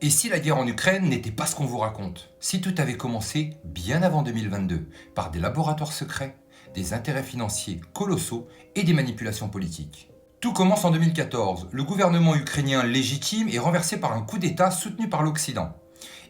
Et si la guerre en Ukraine n'était pas ce qu'on vous raconte? Si tout avait commencé bien avant 2022, par des laboratoires secrets, des intérêts financiers colossaux et des manipulations politiques. Tout commence en 2014. Le gouvernement ukrainien légitime est renversé par un coup d'État soutenu par l'Occident.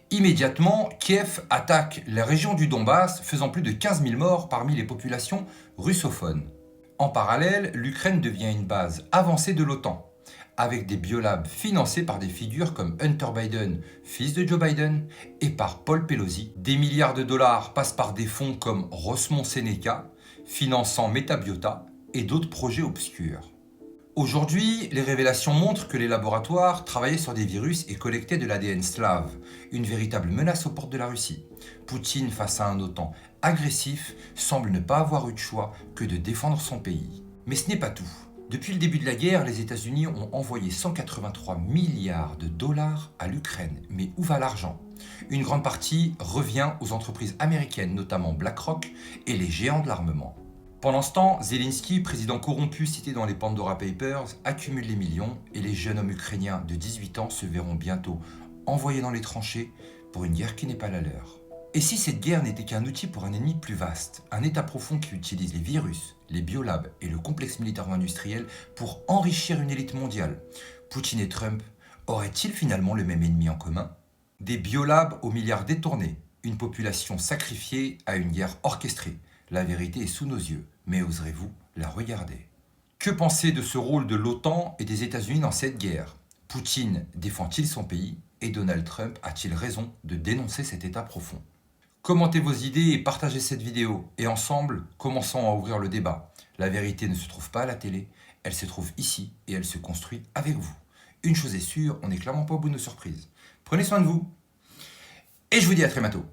Immédiatement, Kiev attaque la région du Donbass, faisant plus de 15 000 morts parmi les populations russophones. En parallèle, l'Ukraine devient une base avancée de l'OTAN, avec des biolabs financés par des figures comme Hunter Biden, fils de Joe Biden, et par Paul Pelosi. Des milliards de dollars passent par des fonds comme Rosmont Seneca, finançant Metabiota et d'autres projets obscurs. Aujourd'hui, les révélations montrent que les laboratoires travaillaient sur des virus et collectaient de l'ADN slave, une véritable menace aux portes de la Russie. Poutine, face à un OTAN agressif, semble ne pas avoir eu de choix que de défendre son pays. Mais ce n'est pas tout. Depuis le début de la guerre, les États-Unis ont envoyé 183 milliards de dollars à l'Ukraine. Mais où va l'argent? Une grande partie revient aux entreprises américaines, notamment BlackRock et les géants de l'armement. Pendant ce temps, Zelensky, président corrompu cité dans les Pandora Papers, accumule les millions et les jeunes hommes ukrainiens de 18 ans se verront bientôt envoyés dans les tranchées pour une guerre qui n'est pas la leur. Et si cette guerre n'était qu'un outil pour un ennemi plus vaste, un État profond qui utilise les virus, les biolabs et le complexe militaro-industriel pour enrichir une élite mondiale, Poutine et Trump auraient-ils finalement le même ennemi en commun? Des biolabs aux milliards détournés, une population sacrifiée à une guerre orchestrée. La vérité est sous nos yeux, mais oserez-vous la regarder? Que penser de ce rôle de l'OTAN et des États-Unis dans cette guerre? Poutine défend-il son pays et Donald Trump a-t-il raison de dénoncer cet État profond? Commentez vos idées et partagez cette vidéo. Et ensemble, commençons à ouvrir le débat. La vérité ne se trouve pas à la télé, elle se trouve ici et elle se construit avec vous. Une chose est sûre, on n'est clairement pas au bout de nos surprises. Prenez soin de vous et je vous dis à très bientôt.